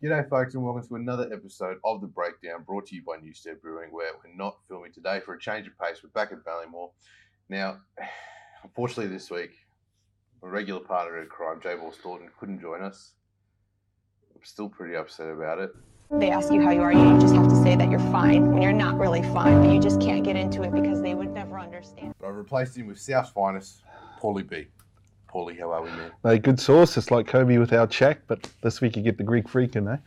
G'day folks and welcome to another episode of The Breakdown brought to you by Newstead Brewing, where we're not filming today for a change of pace. We're back at Ballymore. Now, unfortunately this week, a regular partner in crime, Jaybor Staunton, couldn't join us. I'm still pretty upset about it. They ask you how you are, you just have to say that you're fine when you're not really fine, but you just can't get into it because they would never understand. But I've replaced him with South's finest, Pauly B. Pauly, how are we, man? Mate, good sauce. It's like Kobe without Shaq, but this week you get the Greek freaking, eh?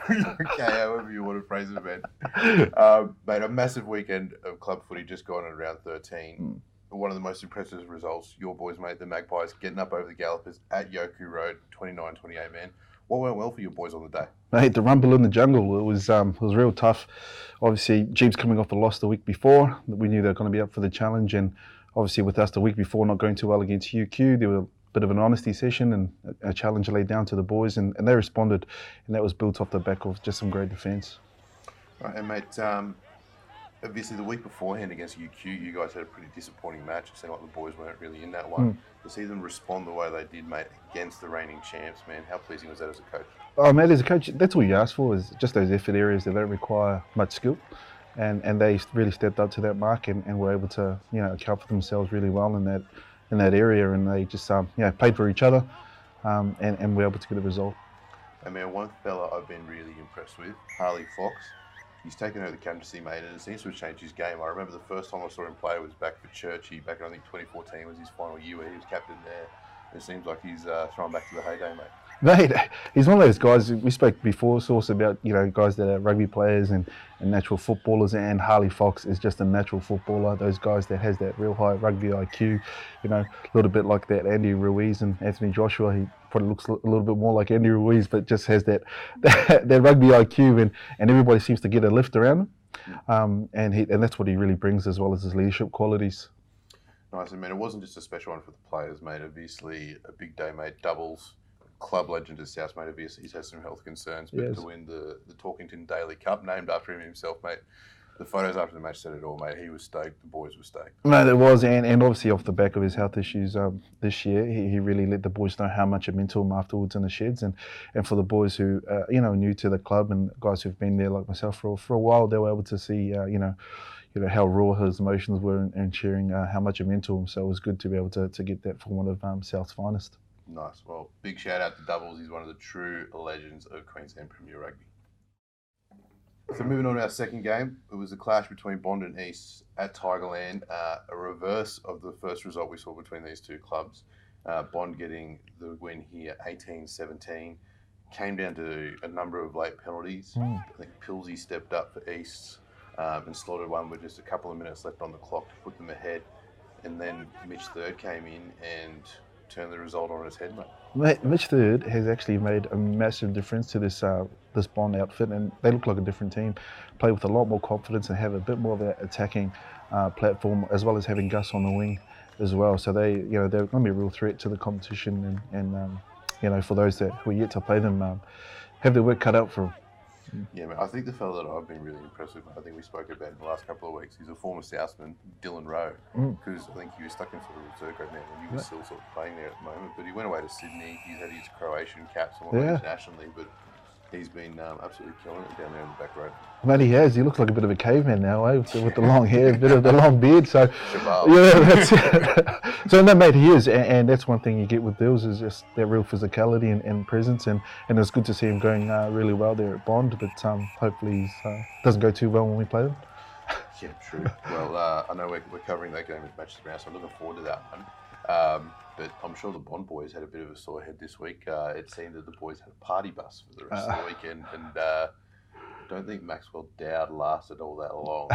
Okay, however you want to phrase it, man. Mate, a massive weekend of club footy just gone at around 13. One of the most impressive results your boys made, the Magpies, getting up over the Gallopers at Yoku Road, 29-28, man. What went well for your boys on the day? Mate, the rumble in the jungle, it was real tough. Obviously, Jeeps coming off a loss the week before. We knew they were going to be up for the challenge, and obviously with us the week before not going too well against UQ, there was a bit of an honesty session and a challenge laid down to the boys, and they responded, and that was built off the back of just some great defence. Right, and mate, obviously the week beforehand against UQ, you guys had a pretty disappointing match. It seemed like the boys weren't really in that one. To see them respond the way they did, mate, against the reigning champs, man, how pleasing was that as a coach? Oh, mate, as a coach, that's all you ask for, is just those effort areas that don't require much skill. And they really stepped up to that mark and were able to, account for themselves really well in that area, and they just paid for each other and were able to get a result. And man, one fella I've been really impressed with, Harley Fox. He's taken over the captaincy, mate, and it seems to have changed his game. I remember the first time I saw him play was back for Churchy, back in I think 2014 was his final year where he was captain there. It seems like he's thrown back to the heyday, mate. Mate, he's one of those guys. We spoke before, Source, about guys that are rugby players and natural footballers, and Harley Fox is just a natural footballer. Those guys that has that real high rugby IQ, a little bit like that Andy Ruiz and Anthony Joshua. He probably looks a little bit more like Andy Ruiz, but just has that rugby IQ, and everybody seems to get a lift around him, and that's what he really brings, as well as his leadership qualities. Nice, and man, it wasn't just a special one for the players, mate. Obviously, a big day, mate. Doubles. Club legend of South, mate. Obviously, he's had some health concerns, but to win the Talkington Daily Cup, named after him himself, mate. The photos after the match said it all, mate. He was stoked. The boys were stoked. Mate, it was, and obviously off the back of his health issues this year, he really let the boys know how much it meant to him afterwards in the sheds, and for the boys who new to the club and guys who've been there like myself for a while, they were able to see how raw his emotions were and sharing how much it meant to him. So it was good to be able to get that from one of South's finest. Nice. Well, big shout out to Doubles. He's one of the true legends of Queensland Premier Rugby. So moving on to our second game, it was a clash between Bond and East at Tigerland, a reverse of the first result we saw between these two clubs. Bond getting the win here, 18-17. Came down to a number of late penalties. I think Pilsey stepped up for East and slotted one with just a couple of minutes left on the clock to put them ahead. And then Mitch Third came in and turn the result on its head, mate. Mitch Third has actually made a massive difference to this Bond outfit, and they look like a different team. Play with a lot more confidence and have a bit more of an attacking platform, as well as having Gus on the wing as well. So they're going to be a real threat to the competition, and for those that who are yet to play them, have their work cut out for them. Yeah, man, I think the fellow that I've been really impressed with, I think we spoke about in the last couple of weeks, he's a former Southman, Dylan Rowe, because I think he was stuck in sort of reserve grade now, and he was still sort of playing there at the moment, but he went away to Sydney, he's had his Croatian caps and internationally, but he's been absolutely killing it down there in the back row. Mate, he has. He looks like a bit of a caveman now, with the long hair, a bit of the long beard. So, that's it. So, no, mate, he is, and that's one thing you get with Dills is just that real physicality and presence, and it's good to see him going really well there at Bond. But hopefully, he doesn't go too well when we play them. Yeah, true. Well, I know we're covering that game with matches around, so I'm looking forward to that one. But I'm sure the Bond boys had a bit of a sore head this week. It seemed that the boys had a party bus for the rest of the weekend, and I don't think Maxwell Dowd lasted all that long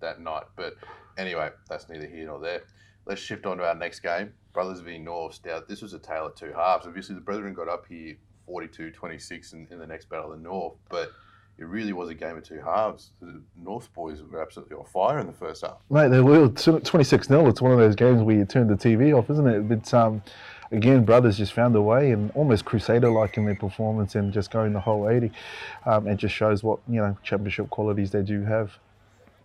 that night. But anyway, that's neither here nor there. Let's shift on to our next game, Brothers v Norths. Now, this was a tale of two halves. Obviously, the Brethren got up here 42-26 in the next battle of the North, but it really was a game of two halves. The North boys were absolutely on fire in the first half. Mate, they were 26-0. It's one of those games where you turn the TV off, isn't it? But again, Brothers just found a way, and almost Crusader-like in their performance, and just going the whole 80. It just shows what championship qualities they do have.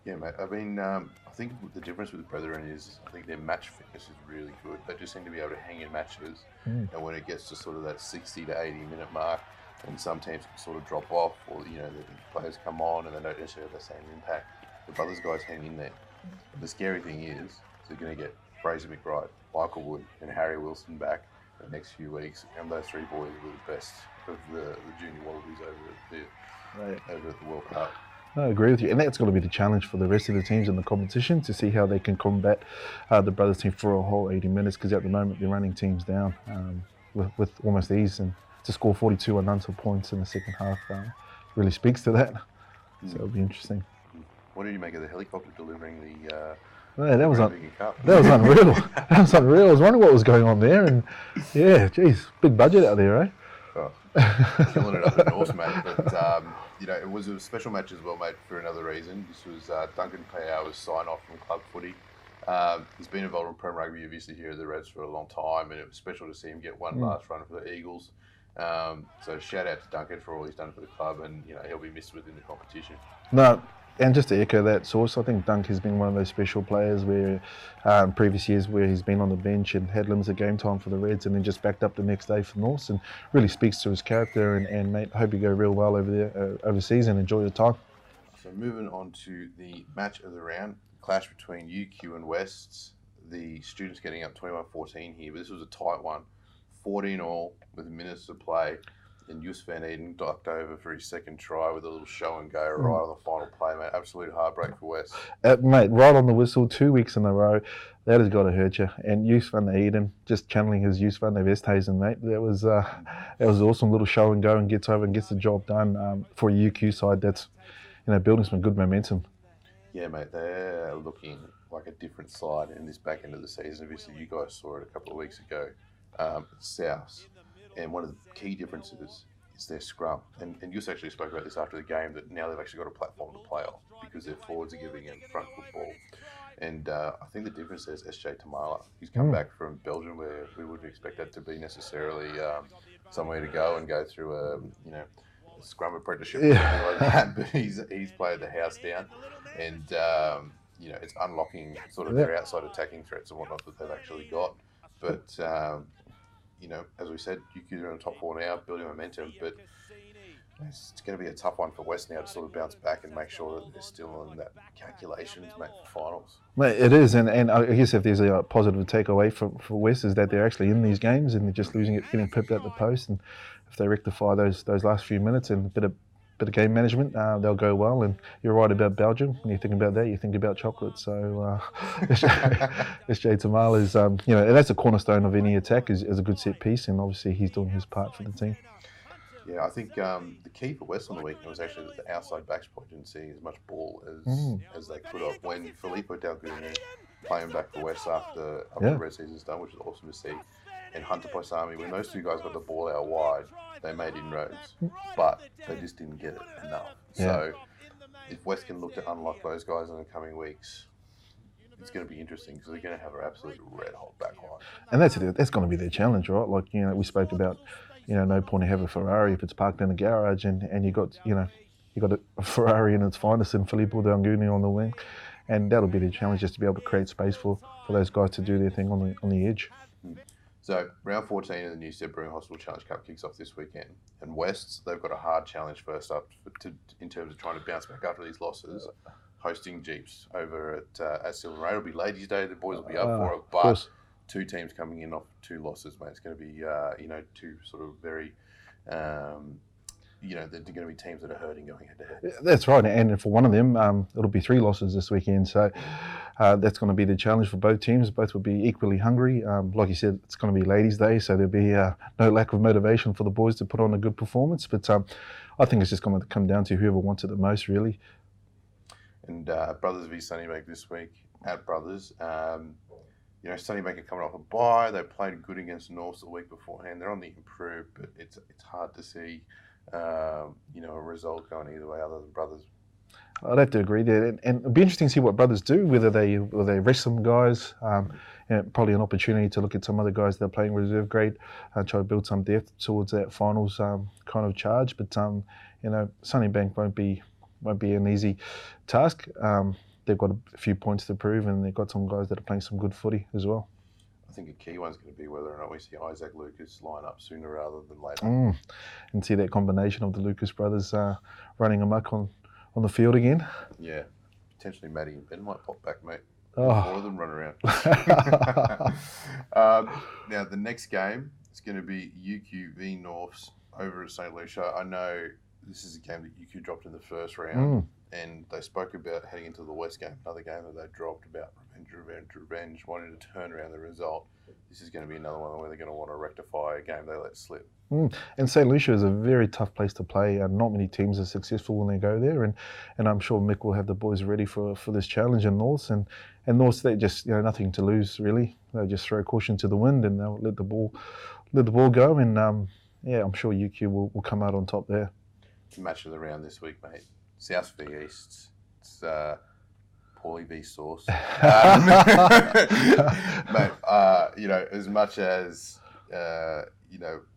Yeah, mate. I mean, I think the difference with the Brethren is I think their match fitness is really good. They just seem to be able to hang in matches, and when it gets to sort of that 60 to 80 minute mark, and some teams can sort of drop off, or the players come on and they don't necessarily have the same impact. The Brothers guys hang in there. But the scary thing is they're going to get Fraser McBride, Michael Wood, and Harry Wilson back in the next few weeks, and those three boys were the best of the junior Wallabies over at the World Cup. I agree with you, and that's got to be the challenge for the rest of the teams in the competition, to see how they can combat the Brothers team for a whole 80 minutes, because at the moment they're running teams down with almost ease, and to score 42 unanswered points in the second half really speaks to that. So it'll be interesting. What did you make of the helicopter delivering the that was Cup? That was unreal. That was unreal. I was wondering what was going on there, and yeah, geez, big budget out there, eh? Oh, killing it up in North, mate. But it was a special match as well, mate, for another reason. This was Duncan Payau's sign-off from club footy. He's been involved in Premier Rugby, obviously, here at the Reds for a long time, and it was special to see him get one last run for the Eagles. So shout out to Duncan for all he's done for the club, and he'll be missed within the competition. No, and just to echo that source, I think Dunk has been one of those special players where in previous years where he's been on the bench and had limited game time for the Reds, and then just backed up the next day for Norths, and really speaks to his character. And mate, hope you go real well over there overseas and enjoy your time. So moving on to the match of the round, clash between UQ and Wests. The Students getting up 21-14 here, but this was a tight one, 14-all with minutes to play. And Yus Van Eden ducked over for his second try with a little show and go right on the final play, mate. Absolute heartbreak for West. Mate, right on the whistle, 2 weeks in a row. That has got to hurt you. And Yus Van Eden, just channeling his Yus Van Westhuizen, mate. That was awesome. Little show and go, and gets over and gets the job done for a UQ side that's building some good momentum. Yeah, mate, they're looking like a different side in this back end of the season. Obviously, you guys saw it a couple of weeks ago. South. And one of the key differences is their scrum. And Yus actually spoke about this after the game, that now they've actually got a platform to play off because their forwards are giving them front football. And I think the difference is SJ Tamala. He's come back from Belgium, where we wouldn't expect that to be necessarily somewhere to go and go through a scrum apprenticeship or something like that. But he's played the house down, and it's unlocking sort of their outside attacking threats and whatnot that they've actually got. But as we said, UQ are in the top four now, building momentum, but it's going to be a tough one for West now to sort of bounce back and make sure that they're still in that calculations, mate, for finals. Mate, it is, and I guess if there's a positive takeaway for West is that they're actually in these games and they're just losing it, getting pipped at the post, and if they rectify those last few minutes and a bit of game management, they'll go well. And you're right about Belgium. When you think about that, you think about chocolate. So SJ Tamal is, and that's a cornerstone of any attack is a good set piece, and obviously he's doing his part for the team. Yeah, I think the key for West on the weekend was actually that the outside backs didn't see as much ball as they could have. When Filippo Dalguni playing back for West after the red season's done, which is awesome to see, and Hunter Paisami, when those two guys got the ball out wide, they made inroads, but they just didn't get it enough. Yeah. So if West can look to unlock those guys in the coming weeks, it's going to be interesting because they're going to have an absolute red-hot backline. And that's going to be their challenge, right? Like, we spoke about, no point in having a Ferrari if it's parked in a garage, and you got a Ferrari in its finest in Filippo Dalguni on the wing, and that'll be their challenge, just to be able to create space for those guys to do their thing on the edge. So round 14 of the Newstead Brewing Hospital Challenge Cup kicks off this weekend, and Wests, they've got a hard challenge first up in terms of trying to bounce back after these losses, hosting Jeeps over at Silver Ray. It'll be Ladies' Day, the boys will be up for it, but two teams coming in off two losses, mate. It's going to be two sort of very they're going to be teams that are hurting going head-to-head. That's right, and for one of them, it'll be 3 losses this weekend, so that's going to be the challenge for both teams. Both will be equally hungry. Like you said, it's going to be Ladies' Day, so there'll be no lack of motivation for the boys to put on a good performance, but I think it's just going to come down to whoever wants it the most, really. And Brothers v Sunnybank this week at Brothers. Sunnybank are coming off a bye. They played good against North the week beforehand. They're on the improve, but it's hard to see a result going either way other than Brothers. I'd have to agree there, and it'd be interesting to see what Brothers do, whether they rest some guys, probably an opportunity to look at some other guys that are playing reserve grade, try to build some depth towards that finals kind of charge. But Sunnybank won't be an easy task. They've got a few points to prove, and they've got some guys that are playing some good footy as well. I think a key one's going to be whether or not we see Isaac Lucas line up sooner rather than later. And see that combination of the Lucas brothers running amok on the field again. Yeah, potentially Matty and Ben might pop back, mate. Oh. 4 of them run around. Now, the next game is going to be UQ v Norths over at St. Lucia. I know this is a game that UQ dropped in the first round, and they spoke about heading into the West game, another game that they dropped, about revenge, wanting to turn around the result. This is going to be another one where they're going to want to rectify a game they let slip. And St. Lucia is a very tough place to play. Not many teams are successful when they go there, and I'm sure Mick will have the boys ready for this challenge in Norths. And Norths, they just nothing to lose really. They just throw caution to the wind and they'll let the ball go. And I'm sure UQ will come out on top there. Match of the round this week, mate. South v East. It's Pauly B sauce. Mate, as much as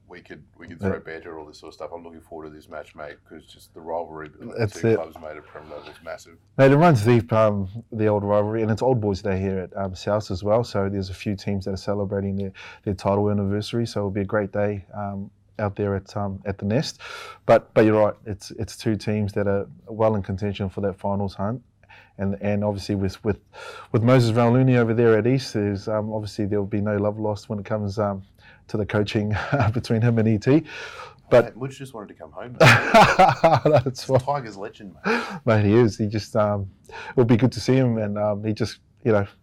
we could throw banter, all this sort of stuff. I'm looking forward to this match, mate, because just the rivalry between the two clubs, mate, at Prem level is massive. Mate, it runs deep, the old rivalry, and it's Old Boys Day here at South as well. So there's a few teams that are celebrating their title anniversary. So it'll be a great day out there at the Nest. But you're right, it's two teams that are well in contention for that finals hunt. And obviously with Moses Rauluni over there at East, there's obviously there'll be no love lost when it comes to the coaching between him and ET. But mate, Butch just wanted to come home, mate. That's what Tiger's legend, mate. Mate, he is. He just it'll be good to see him, and he just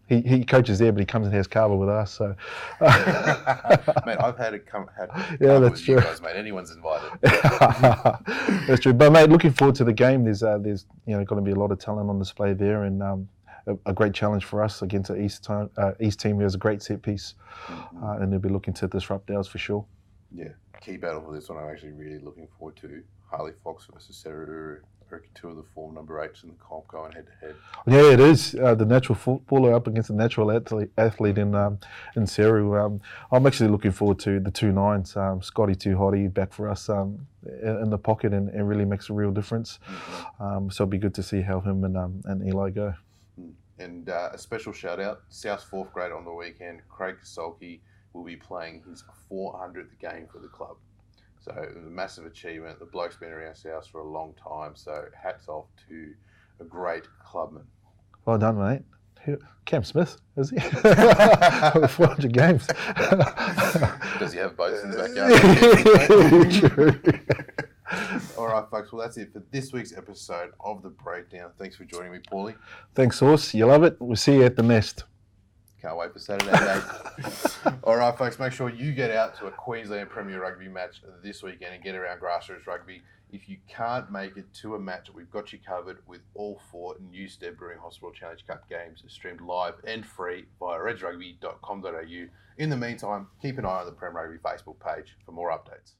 he coaches there, but he comes and has kava with us. So, mate, I've had yeah, that's with true. You guys, mate. Anyone's invited. That's true. But mate, looking forward to the game. There's going to be a lot of talent on display there, and a great challenge for us against the East team who has a great set piece, and they'll be looking to disrupt ours for sure. Yeah, key battle for this one I'm actually really looking forward to. Harley Fox versus Sarah. Two of the form number 8s in the comp going head to head. Yeah, it is the natural footballer up against the natural athlete in Seru. I'm actually looking forward to the 2 9s. Scotty Too Hottie back for us in the pocket and really makes a real difference. So it'll be good to see how him and Eli go. And a special shout out, South's 4th grade on the weekend. Craig Kasolke will be playing his 400th game for the club. So it was a massive achievement. The bloke's been around South for a long time. So hats off to a great clubman. Well done, mate. Cam Smith, is he? 400 games. Does he have boats in his backyard? True. All right, folks. Well, that's it for this week's episode of The Breakdown. Thanks for joining me, Paulie. Thanks, Horse. You love it. We'll see you at the Nest. Can't wait for Saturday day. All right, folks, make sure you get out to a Queensland Premier Rugby match this weekend and get around grassroots rugby. If you can't make it to a match, we've got you covered with all 4 Newstead Brewing Hospital Challenge Cup games streamed live and free via redsrugby.com.au. In the meantime, keep an eye on the Prem Rugby Facebook page for more updates.